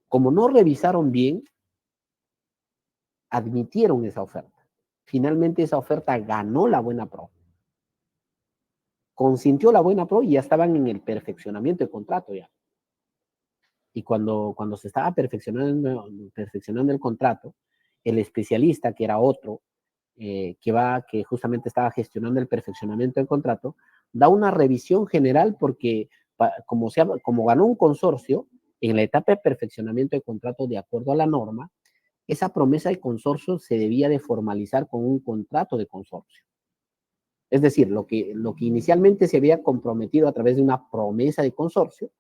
Como no revisaron bien, admitieron esa oferta. Finalmente esa oferta ganó la buena pro. Consintió la buena pro y ya estaban en el perfeccionamiento del contrato ya. Y cuando se estaba perfeccionando el contrato, el especialista, que era otro, que justamente estaba gestionando el perfeccionamiento del contrato, da una revisión general porque como ganó un consorcio, en la etapa de perfeccionamiento del contrato de acuerdo a la norma, esa promesa de consorcio se debía de formalizar con un contrato de consorcio. Es decir, lo que inicialmente se había comprometido a través de una promesa de consorcio,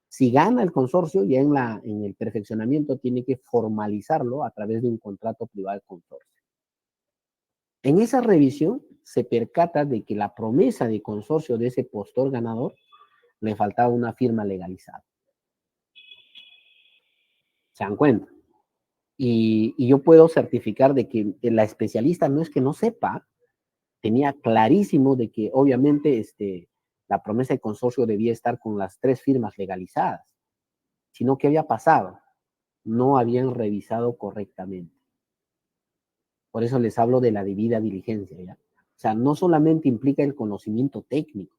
si gana el consorcio, ya en el perfeccionamiento tiene que formalizarlo a través de un contrato privado de consorcio. En esa revisión se percata de que la promesa de consorcio de ese postor ganador le faltaba una firma legalizada. ¿Se dan cuenta? Y yo puedo certificar de que la especialista no es que no sepa, tenía clarísimo de que obviamente la promesa de consorcio debía estar con las 3 firmas legalizadas, sino que había pasado, no habían revisado correctamente. Por eso les hablo de la debida diligencia, ¿ya? O sea, no solamente implica el conocimiento técnico,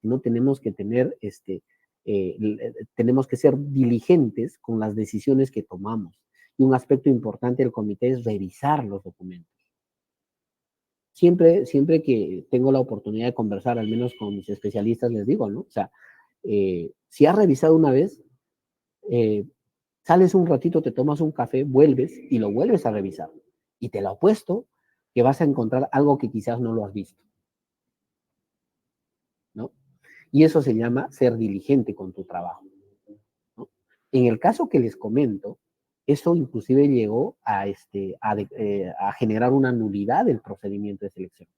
sino tenemos que tener, tenemos que ser diligentes con las decisiones que tomamos. Y un aspecto importante del comité es revisar los documentos. Siempre que tengo la oportunidad de conversar, al menos con mis especialistas, les digo, ¿no? O sea, si has revisado una vez, sales un ratito, te tomas un café, vuelves y lo vuelves a revisar. Y te lo apuesto que vas a encontrar algo que quizás no lo has visto, ¿no? Y eso se llama ser diligente con tu trabajo, ¿no? En el caso que les comento, eso inclusive llegó a generar una nulidad del procedimiento de selección.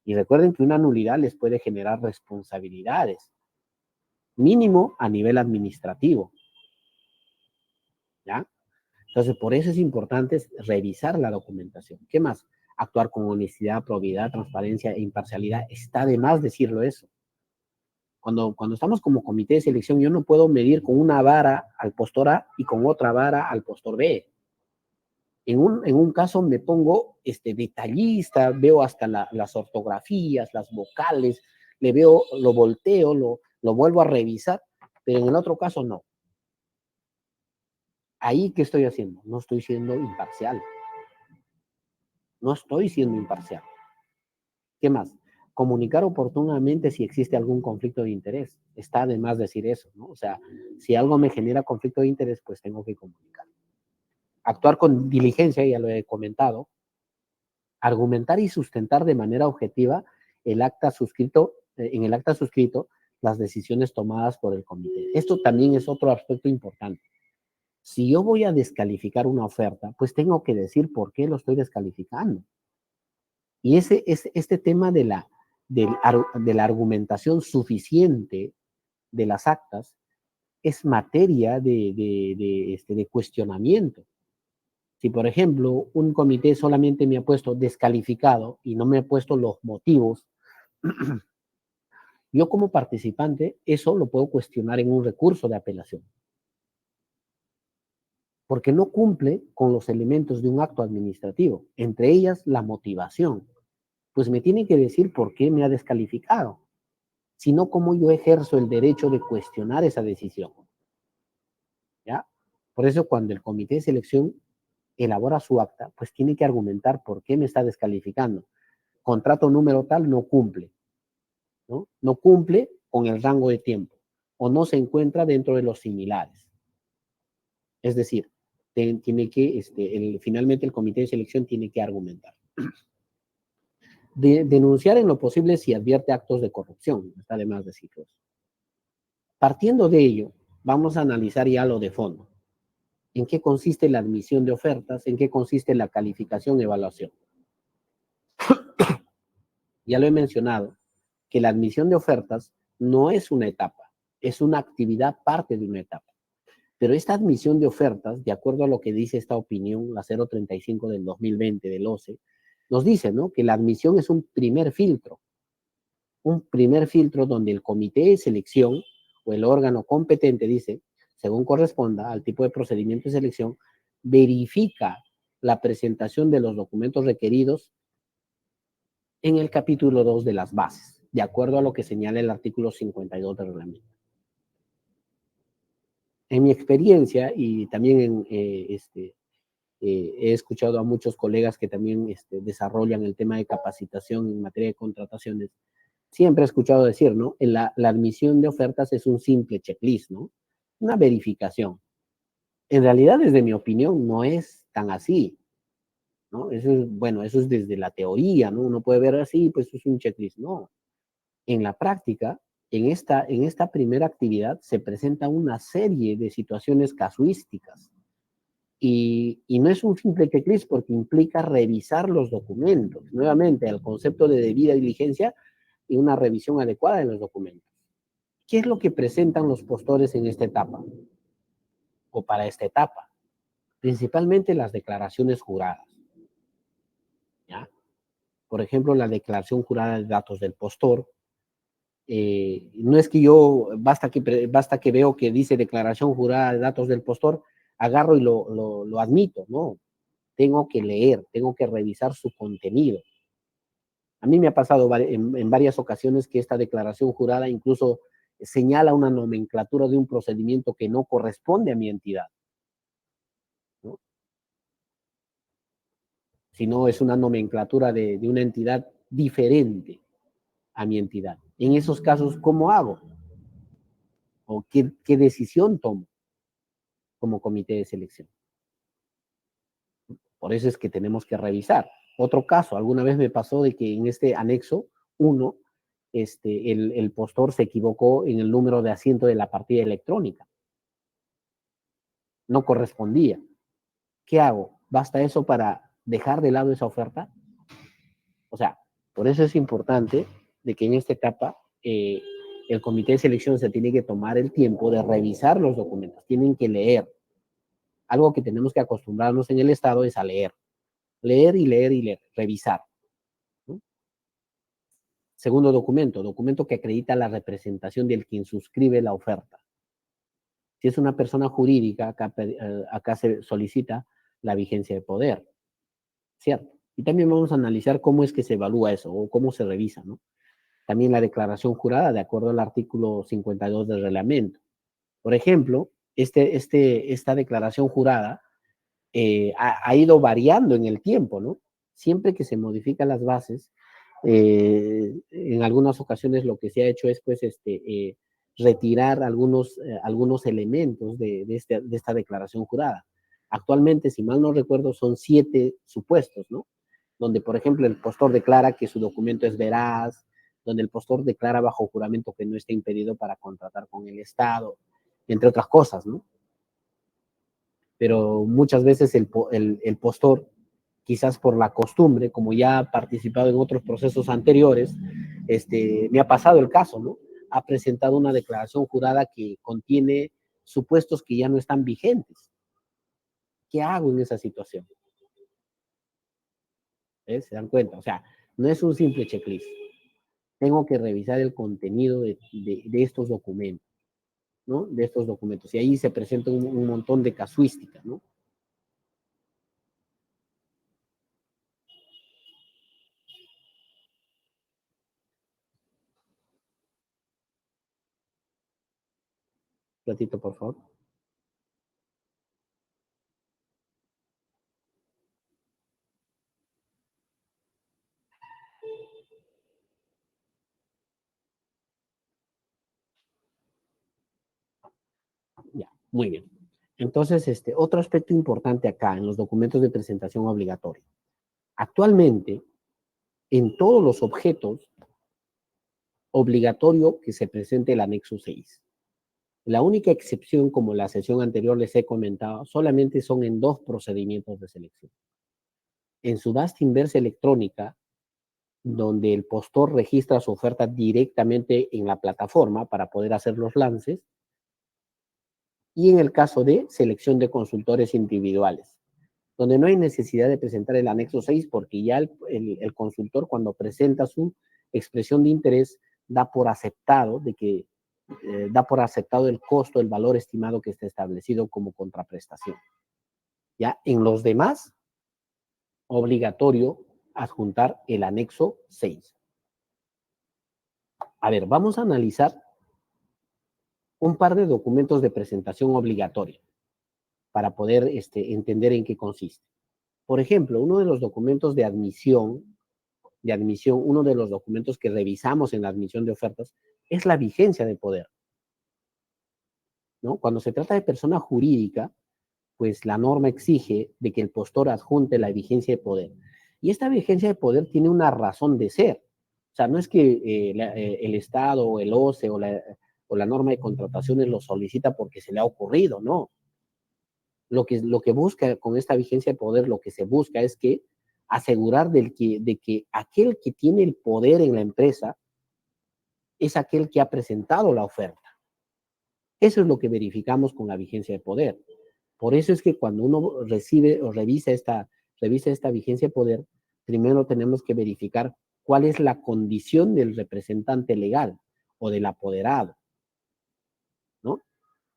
Y recuerden que una nulidad les puede generar responsabilidades, mínimo a nivel administrativo, ¿ya? Entonces, por eso es importante revisar la documentación. ¿Qué más? Actuar con honestidad, probidad, transparencia e imparcialidad. Está de más decirlo eso. Cuando estamos como comité de selección, yo no puedo medir con una vara al postor A y con otra vara al postor B. En un caso me pongo detallista, veo hasta las ortografías, las vocales, le veo, lo volteo, lo vuelvo a revisar, pero en el otro caso no. Ahí, ¿qué estoy haciendo? No estoy siendo imparcial. No estoy siendo imparcial. ¿Qué más? Comunicar oportunamente si existe algún conflicto de interés. Está de más decir eso, ¿no? O sea, si algo me genera conflicto de interés, pues tengo que comunicar. Actuar con diligencia, ya lo he comentado. Argumentar y sustentar de manera objetiva el acta suscrito, en el acta suscrito las decisiones tomadas por el comité. Esto también es otro aspecto importante. Si yo voy a descalificar una oferta, pues tengo que decir por qué lo estoy descalificando. Y este tema de la argumentación suficiente de las actas es materia de cuestionamiento. Si, por ejemplo, un comité solamente me ha puesto descalificado y no me ha puesto los motivos, yo como participante eso lo puedo cuestionar en un recurso de apelación. Porque no cumple con los elementos de un acto administrativo, entre ellas la motivación. Pues me tiene que decir por qué me ha descalificado, sino cómo yo ejerzo el derecho de cuestionar esa decisión. ¿Ya? Por eso cuando el comité de selección elabora su acta, pues tiene que argumentar por qué me está descalificando. Contrato número tal no cumple, ¿no? No cumple con el rango de tiempo o no se encuentra dentro de los similares. Es decir, tiene que, finalmente el comité de selección tiene que argumentar. Denunciar en lo posible si advierte actos de corrupción, está de más decirlo. Partiendo de ello, vamos a analizar ya lo de fondo. ¿En qué consiste la admisión de ofertas? ¿En qué consiste la calificación y evaluación? Ya lo he mencionado, que la admisión de ofertas no es una etapa, es una actividad parte de una etapa. Pero esta admisión de ofertas, de acuerdo a lo que dice esta opinión, la 035 del 2020 del OCE, nos dice, ¿no?, que la admisión es un primer filtro donde el comité de selección o el órgano competente dice, según corresponda al tipo de procedimiento de selección, verifica la presentación de los documentos requeridos en el capítulo 2 de las bases, de acuerdo a lo que señala el artículo 52 del reglamento. En mi experiencia y también he escuchado a muchos colegas que también desarrollan el tema de capacitación en materia de contrataciones. Siempre he escuchado decir, ¿no? La admisión de ofertas es un simple checklist, ¿no? Una verificación. En realidad, desde mi opinión, no es tan así, ¿no? Eso es, bueno, eso es desde la teoría, ¿no? Uno puede ver así, pues es un checklist. No. En la práctica, en esta primera actividad se presenta una serie de situaciones casuísticas. Y no es un simple checklist porque implica revisar los documentos. Nuevamente, el concepto de debida diligencia y una revisión adecuada de los documentos. ¿Qué es lo que presentan los postores en esta etapa? O para esta etapa. Principalmente las declaraciones juradas. ¿Ya? Por ejemplo, la declaración jurada de datos del postor. No es que yo, basta que veo que dice declaración jurada de datos del postor, agarro y lo admito, ¿no? Tengo que leer, tengo que revisar su contenido. A mí me ha pasado en varias ocasiones que esta declaración jurada incluso señala una nomenclatura de un procedimiento que no corresponde a mi entidad, ¿no? Sino es una nomenclatura de una entidad diferente a mi entidad. En esos casos, ¿cómo hago? ¿O qué decisión tomo como comité de selección? Por eso es que tenemos que revisar. Otro caso, alguna vez me pasó de que en este anexo 1, el postor se equivocó en el número de asiento de la partida electrónica. No correspondía. ¿Qué hago? ¿Basta eso para dejar de lado esa oferta? O sea, por eso es importante de que en esta etapa el comité de selección se tiene que tomar el tiempo de revisar los documentos, tienen que leer. Algo que tenemos que acostumbrarnos en el Estado es a leer. Leer y leer y leer, revisar, ¿no? Segundo documento, documento que acredita la representación del quien suscribe la oferta. Si es una persona jurídica, acá se solicita la vigencia de poder, ¿cierto? Y también vamos a analizar cómo es que se evalúa eso o cómo se revisa, ¿no? También la declaración jurada, de acuerdo al artículo 52 del reglamento. Por ejemplo, esta declaración jurada ha ido variando en el tiempo, ¿no? Siempre que se modifican las bases, en algunas ocasiones lo que se ha hecho es, pues, retirar algunos elementos de esta declaración jurada. Actualmente, si mal no recuerdo, son 7 supuestos, ¿no? Donde, por ejemplo, el postor declara que su documento es veraz, donde el postor declara bajo juramento que no está impedido para contratar con el Estado, entre otras cosas, ¿no? Pero muchas veces el postor, quizás por la costumbre, como ya ha participado en otros procesos anteriores, me ha pasado el caso, ¿no? Ha presentado una declaración jurada que contiene supuestos que ya no están vigentes. ¿Qué hago en esa situación? ¿Se dan cuenta? O sea, no es un simple checklist. Tengo que revisar el contenido de estos documentos, ¿no? De estos documentos. Y ahí se presenta un montón de casuística, ¿no? Platito, por favor. Ya, muy bien. Entonces, otro aspecto importante acá en los documentos de presentación obligatoria. Actualmente, en todos los objetos, obligatorio que se presente el anexo 6. La única excepción, como la sesión anterior les he comentado, solamente son en 2 procedimientos de selección. En subasta inversa electrónica, donde el postor registra su oferta directamente en la plataforma para poder hacer los lances, y en el caso de selección de consultores individuales, donde no hay necesidad de presentar el anexo 6 porque ya el consultor cuando presenta su expresión de interés da por aceptado el costo, el valor estimado que está establecido como contraprestación. Ya en los demás, obligatorio adjuntar el anexo 6. A ver, vamos a analizar un par de documentos de presentación obligatoria. para poder entender en qué consiste. Por ejemplo, uno de los documentos de admisión, uno de los documentos que revisamos en la admisión de ofertas es la vigencia de poder, ¿no? Cuando se trata de persona jurídica, pues la norma exige de que el postor adjunte la vigencia de poder. Y esta vigencia de poder tiene una razón de ser. O sea, no es que el Estado o el OCE o la norma de contrataciones lo solicita porque se le ha ocurrido, no. Lo que busca con esta vigencia de poder, lo que se busca es que asegurar de que aquel que tiene el poder en la empresa es aquel que ha presentado la oferta. Eso es lo que verificamos con la vigencia de poder. Por eso es que cuando uno recibe o revisa esta vigencia de poder, primero tenemos que verificar cuál es la condición del representante legal o del apoderado, ¿no?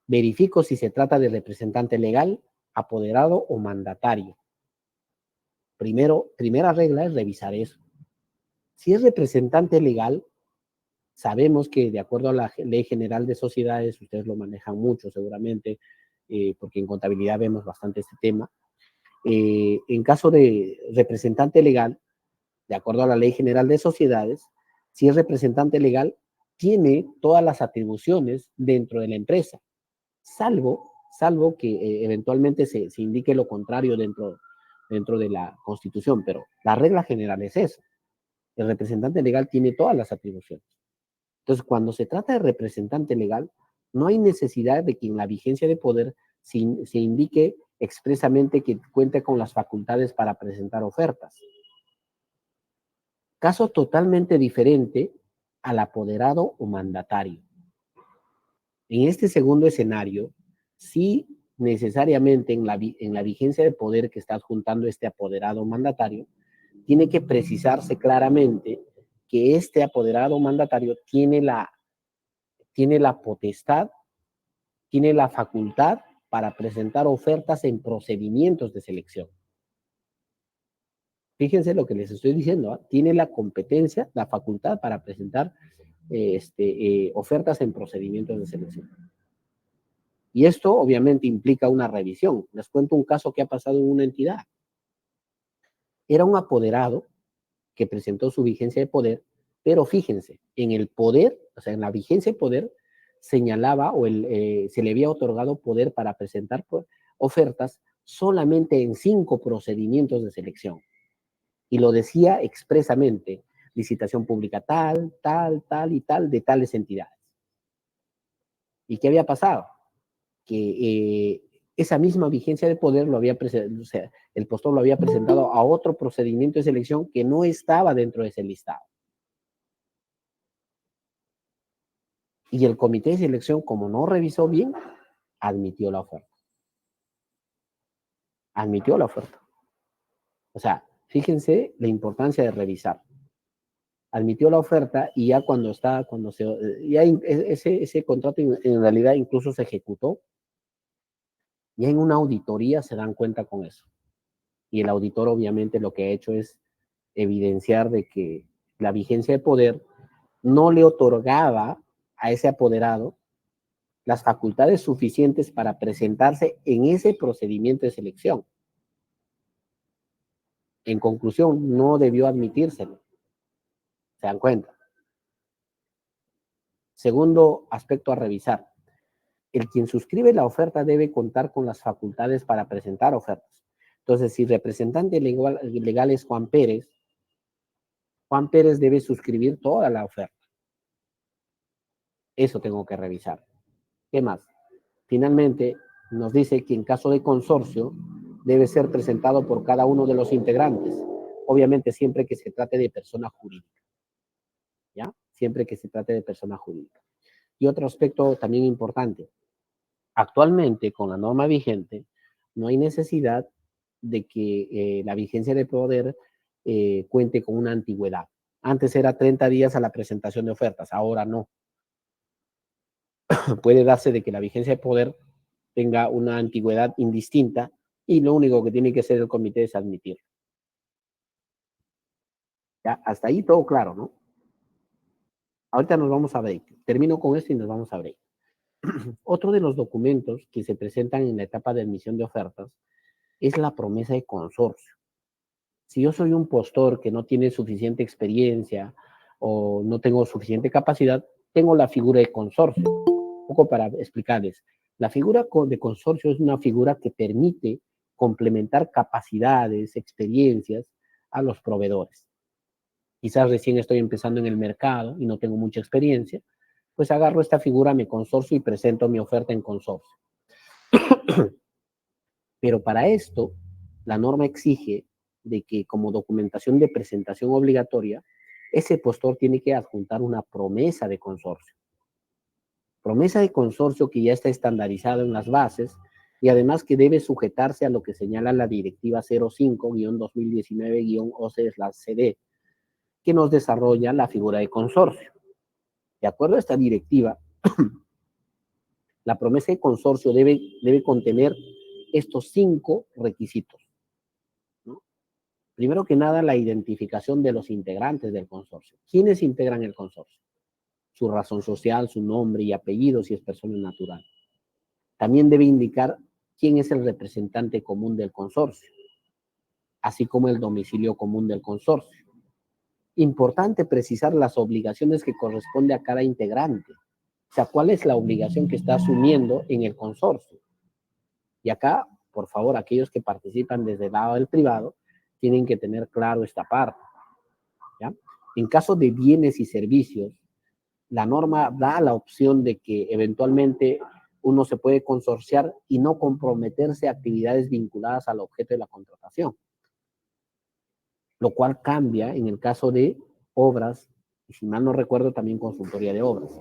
Verifico si se trata de representante legal, apoderado o mandatario. Primera regla es revisar eso. Si es representante legal, sabemos que de acuerdo a la Ley General de Sociedades, ustedes lo manejan mucho seguramente, porque en contabilidad vemos bastante este tema. En caso de representante legal, de acuerdo a la Ley General de Sociedades, si es representante legal, tiene todas las atribuciones dentro de la empresa, salvo que eventualmente se indique lo contrario dentro de la Constitución, pero la regla general es eso. El representante legal tiene todas las atribuciones. Entonces, cuando se trata de representante legal, no hay necesidad de que en la vigencia de poder se indique expresamente que cuente con las facultades para presentar ofertas. Caso totalmente diferente al apoderado o mandatario. En este segundo escenario, sí necesariamente en la vigencia de poder que está adjuntando este apoderado o mandatario, tiene que precisarse claramente que este apoderado o mandatario tiene la potestad, tiene la facultad para presentar ofertas en procedimientos de selección. Fíjense lo que les estoy diciendo, ¿eh? Tiene la competencia, la facultad para presentar ofertas en procedimientos de selección. Y esto obviamente implica una revisión. Les cuento un caso que ha pasado en una entidad. Era un apoderado que presentó su vigencia de poder, pero fíjense, en el poder, o sea, en la vigencia de poder, señalaba o se le había otorgado poder para presentar ofertas solamente en 5 procedimientos de selección. Y lo decía expresamente, licitación pública tal, tal, tal y tal, de tales entidades. ¿Y qué había pasado? Que esa misma vigencia de poder lo había o sea, el postor lo había presentado a otro procedimiento de selección que no estaba dentro de ese listado. Y el comité de selección, como no revisó bien, admitió la oferta. Admitió la oferta. O sea, fíjense la importancia de revisar. Admitió la oferta y ya ya ese contrato en realidad incluso se ejecutó, ya en una auditoría se dan cuenta con eso. Y el auditor obviamente lo que ha hecho es evidenciar de que la vigencia de poder no le otorgaba a ese apoderado las facultades suficientes para presentarse en ese procedimiento de selección. En conclusión, no debió admitírselo. ¿Se dan cuenta? Segundo aspecto a revisar. El quien suscribe la oferta debe contar con las facultades para presentar ofertas. Entonces, si representante legal es Juan Pérez debe suscribir toda la oferta. Eso tengo que revisar. ¿Qué más? Finalmente, nos dice que en caso de consorcio debe ser presentado por cada uno de los integrantes. Obviamente siempre que se trate de persona jurídica. ¿Ya? Siempre que se trate de persona jurídica. Y otro aspecto también importante. Actualmente, con la norma vigente, no hay necesidad de que la vigencia de poder cuente con una antigüedad. Antes era 30 días a la presentación de ofertas, ahora no. Puede darse de que la vigencia de poder tenga una antigüedad indistinta y lo único que tiene que hacer el comité es admitir. ¿Ya? Hasta ahí todo claro, ¿no? Ahorita nos vamos a break. Termino con esto y nos vamos a break. Otro de los documentos que se presentan en la etapa de admisión de ofertas es la promesa de consorcio. Si yo soy un postor que no tiene suficiente experiencia o no tengo suficiente capacidad, tengo la figura de consorcio. Un poco para explicarles. La figura de consorcio es una figura que permite complementar capacidades, experiencias a los proveedores. Quizás recién estoy empezando en el mercado y no tengo mucha experiencia, pues agarro esta figura, me consorcio y presento mi oferta en consorcio. Pero para esto, la norma exige de que como documentación de presentación obligatoria, ese postor tiene que adjuntar una promesa de consorcio. Promesa de consorcio que ya está estandarizada en las bases y además que debe sujetarse a lo que señala la Directiva 05-2019-OCE/CD, que nos desarrolla la figura de consorcio. De acuerdo a esta directiva, la promesa de consorcio debe contener estos 5 requisitos, ¿no? Primero que nada, la identificación de los integrantes del consorcio. ¿Quiénes integran el consorcio? Su razón social, su nombre y apellido si es persona natural. También debe indicar quién es el representante común del consorcio, así como el domicilio común del consorcio. Importante precisar las obligaciones que corresponde a cada integrante. O sea, ¿cuál es la obligación que está asumiendo en el consorcio? Y acá, por favor, aquellos que participan desde el lado del privado tienen que tener claro esta parte, ¿ya? En caso de bienes y servicios, la norma da la opción de que eventualmente uno se puede consorciar y no comprometerse a actividades vinculadas al objeto de la contratación, lo cual cambia en el caso de obras, y si mal no recuerdo, también consultoría de obras,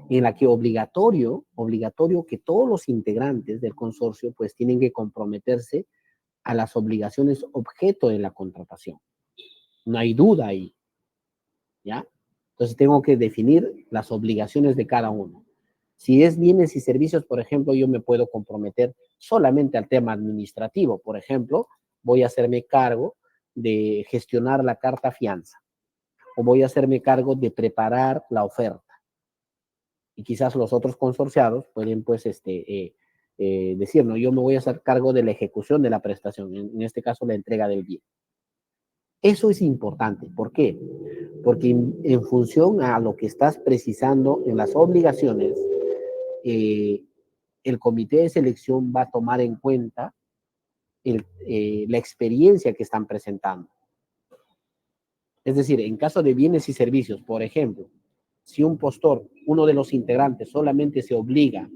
en la que obligatorio que todos los integrantes del consorcio pues tienen que comprometerse a las obligaciones objeto de la contratación. No hay duda ahí, ¿ya? Entonces tengo que definir las obligaciones de cada uno. Si es bienes y servicios, por ejemplo, yo me puedo comprometer solamente al tema administrativo. Por ejemplo, voy a hacerme cargo de gestionar la carta fianza o voy a hacerme cargo de preparar la oferta. Y quizás los otros consorciados pueden, pues, decir, no, yo me voy a hacer cargo de la ejecución de la prestación, en este caso la entrega del bien. Eso es importante. ¿Por qué? Porque en función a lo que estás precisando en las obligaciones, el comité de selección va a tomar en cuenta la experiencia que están presentando. Es decir, en caso de bienes y servicios, por ejemplo, si un postor, uno de los integrantes, solamente se obliga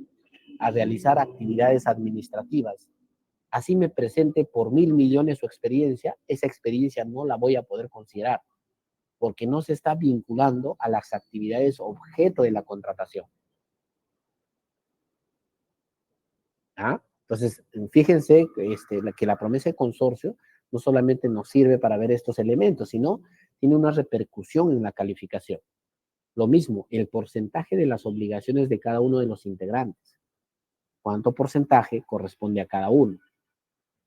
a realizar actividades administrativas, así me presente por 1.000 millones su experiencia, esa experiencia no la voy a poder considerar, porque no se está vinculando a las actividades objeto de la contratación. ¿Ah? Entonces, fíjense que la promesa de consorcio no solamente nos sirve para ver estos elementos, sino tiene una repercusión en la calificación. Lo mismo, el porcentaje de las obligaciones de cada uno de los integrantes. ¿Cuánto porcentaje corresponde a cada uno?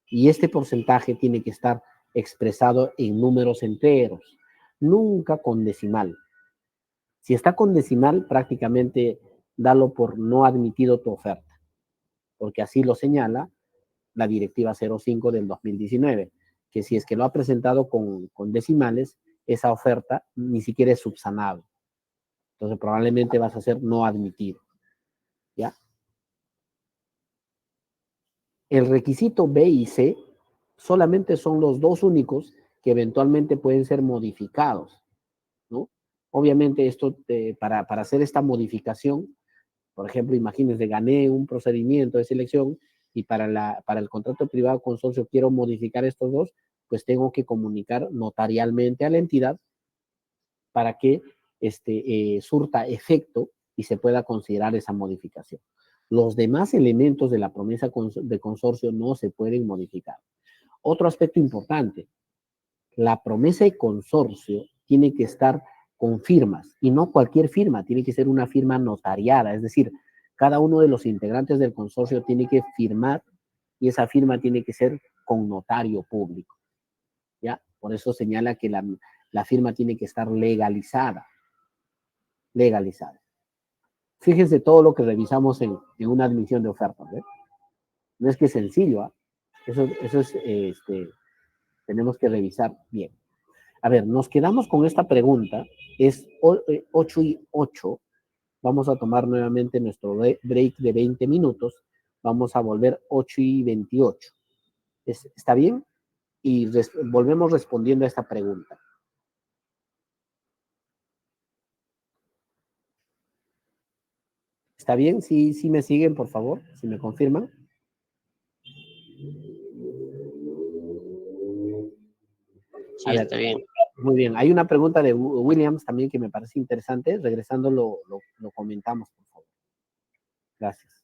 Y este porcentaje tiene que estar expresado en números enteros, nunca con decimal. Si está con decimal, prácticamente dalo por no admitido tu oferta, porque así lo señala la Directiva 05 del 2019, que si es que lo ha presentado con decimales, esa oferta ni siquiera es subsanable. Entonces probablemente vas a ser no admitido, ¿ya? El requisito B y C solamente son los dos únicos que eventualmente pueden ser modificados, ¿no? Obviamente esto, para hacer esta modificación, por ejemplo, imagínense, gané un procedimiento de selección y para el contrato privado consorcio quiero modificar estos dos, pues tengo que comunicar notarialmente a la entidad para que surta efecto y se pueda considerar esa modificación. Los demás elementos de la promesa de consorcio no se pueden modificar. Otro aspecto importante, la promesa de consorcio tiene que estar con firmas y no cualquier firma, tiene que ser una firma notariada, es decir, cada uno de los integrantes del consorcio tiene que firmar y esa firma tiene que ser con notario público, ¿ya? Por eso señala que la firma tiene que estar legalizada, legalizada. Fíjense todo lo que revisamos en una admisión de ofertas, ¿eh? No es que es sencillo, ¿eh? Eso es, tenemos que revisar bien. A ver, nos quedamos con esta pregunta, es 8 y 8. Vamos a tomar nuevamente nuestro break de 20 minutos. Vamos a volver 8 y 28. ¿Está bien? Y volvemos respondiendo a esta pregunta. ¿Está bien? ¿Sí, sí me siguen, por favor? ¿Si me confirman? Sí, está bien. Muy bien. Hay una pregunta de Williams también que me parece interesante. Regresando lo comentamos, por favor. Gracias.